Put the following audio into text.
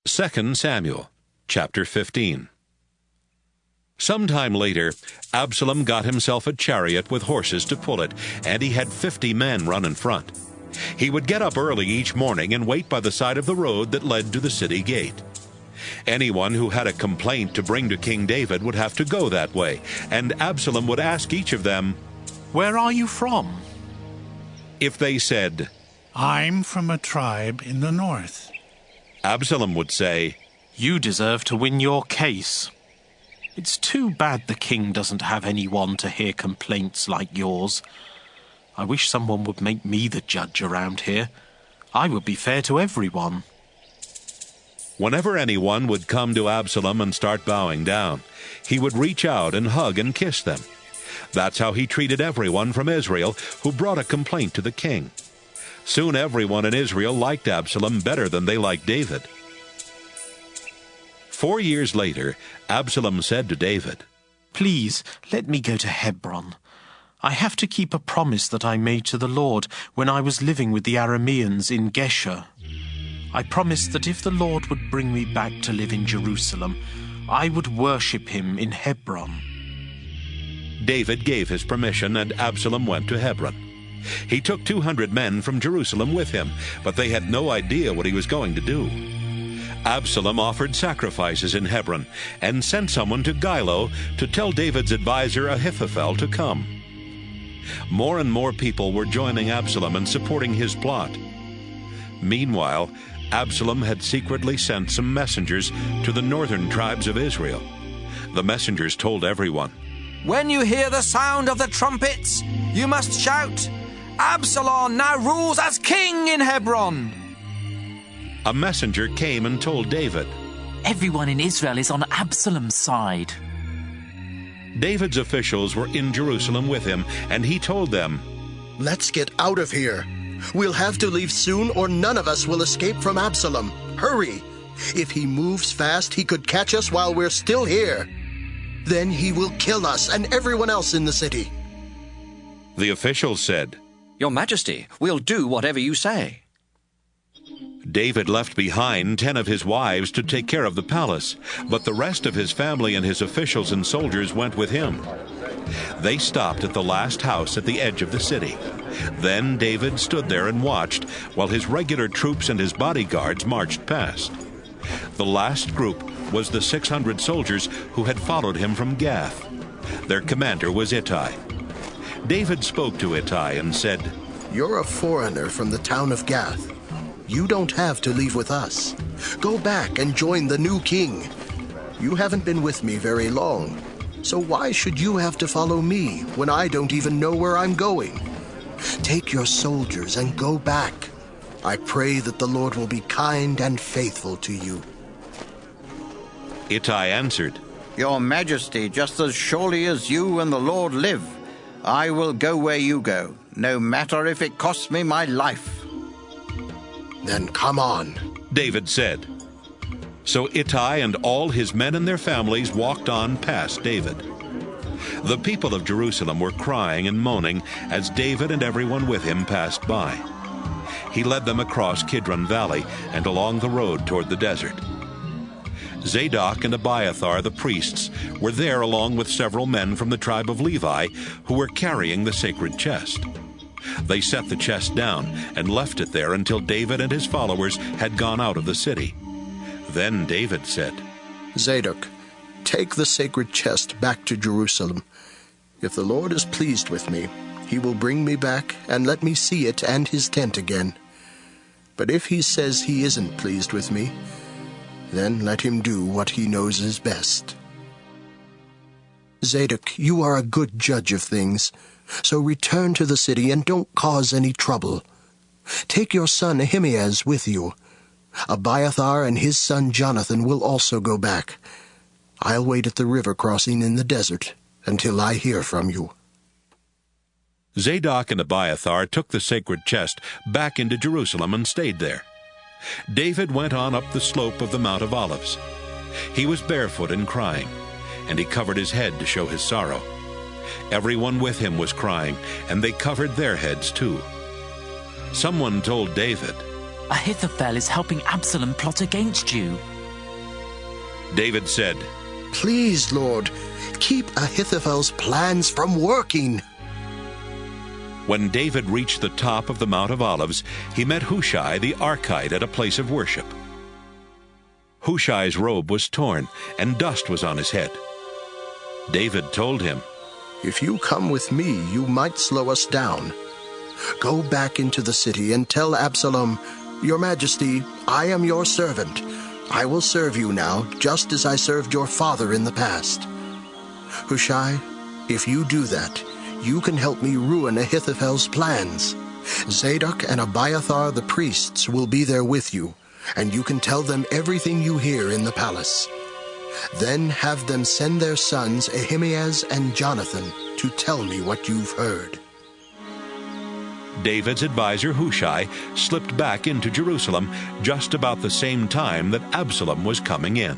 2 Samuel, chapter 15. Sometime later, Absalom got himself a chariot with horses to pull it, and he had 50 men run in front. He would get up early each morning and wait by the side of the road that led to the city gate. Anyone who had a complaint to bring to King David would have to go that way, and Absalom would ask each of them, "Where are you from?" If they said, "I'm from a tribe in the north," Absalom would say, "You deserve to win your case. It's too bad the king doesn't have anyone to hear complaints like yours. I wish someone would make me the judge around here. I would be fair to everyone." Whenever anyone would come to Absalom and start bowing down, he would reach out and hug and kiss them. That's how he treated everyone from Israel who brought a complaint to the king. Soon everyone in Israel liked Absalom better than they liked David. 4 years later, Absalom said to David, "Please, let me go to Hebron. I have to keep a promise that I made to the Lord when I was living with the Arameans in Geshur. I promised that if the Lord would bring me back to live in Jerusalem, I would worship him in Hebron." David gave his permission, and Absalom went to Hebron. He took 200 men from Jerusalem with him, but they had no idea what he was going to do. Absalom offered sacrifices in Hebron and sent someone to Gilo to tell David's advisor Ahithophel to come. More and more people were joining Absalom and supporting his plot. Meanwhile, Absalom had secretly sent some messengers to the northern tribes of Israel. The messengers told everyone, "When you hear the sound of the trumpets, you must shout, 'Absalom now rules as king in Hebron.'" A messenger came and told David, "Everyone in Israel is on Absalom's side." David's officials were in Jerusalem with him, and he told them, "Let's get out of here. We'll have to leave soon, or none of us will escape from Absalom. Hurry! If he moves fast, he could catch us while we're still here. Then he will kill us and everyone else in the city." The officials said, "Your Majesty, we'll do whatever you say." David left behind 10 of his wives to take care of the palace, but the rest of his family and his officials and soldiers went with him. They stopped at the last house at the edge of the city. Then David stood there and watched while his regular troops and his bodyguards marched past. The last group was the 600 soldiers who had followed him from Gath. Their commander was Ittai. David spoke to Ittai and said, "You're a foreigner from the town of Gath. You don't have to leave with us. Go back and join the new king. You haven't been with me very long, so why should you have to follow me when I don't even know where I'm going? Take your soldiers and go back. I pray that the Lord will be kind and faithful to you." Ittai answered, "Your Majesty, just as surely as you and the Lord live, I will go where you go, no matter if it costs me my life." "Then come on," David said. So Ittai and all his men and their families walked on past David. The people of Jerusalem were crying and moaning as David and everyone with him passed by. He led them across Kidron Valley and along the road toward the desert. Zadok and Abiathar, the priests, were there along with several men from the tribe of Levi who were carrying the sacred chest. They set the chest down and left it there until David and his followers had gone out of the city. Then David said, "Zadok, take the sacred chest back to Jerusalem. If the Lord is pleased with me, he will bring me back and let me see it and his tent again. But if he says he isn't pleased with me, then let him do what he knows is best. Zadok, you are a good judge of things, so return to the city and don't cause any trouble. Take your son Ahimaaz with you. Abiathar and his son Jonathan will also go back. I'll wait at the river crossing in the desert until I hear from you." Zadok and Abiathar took the sacred chest back into Jerusalem and stayed there. David went on up the slope of the Mount of Olives. He was barefoot and crying, and he covered his head to show his sorrow. Everyone with him was crying, and they covered their heads too. Someone told David, Ahithophel is helping Absalom plot against you. David said, Please, Lord, keep Ahithophel's plans from working. When David reached the top of the Mount of Olives, he met Hushai the Archite at a place of worship. Hushai's robe was torn, and dust was on his head. David told him, If you come with me, you might slow us down. Go back into the city and tell Absalom, Your Majesty, I am your servant. I will serve you now, just as I served your father in the past. Hushai, if you do that, you can help me ruin Ahithophel's plans. Zadok and Abiathar the priests will be there with you, and you can tell them everything you hear in the palace. Then have them send their sons Ahimaaz and Jonathan to tell me what you've heard. David's advisor Hushai slipped back into Jerusalem just about the same time that Absalom was coming in.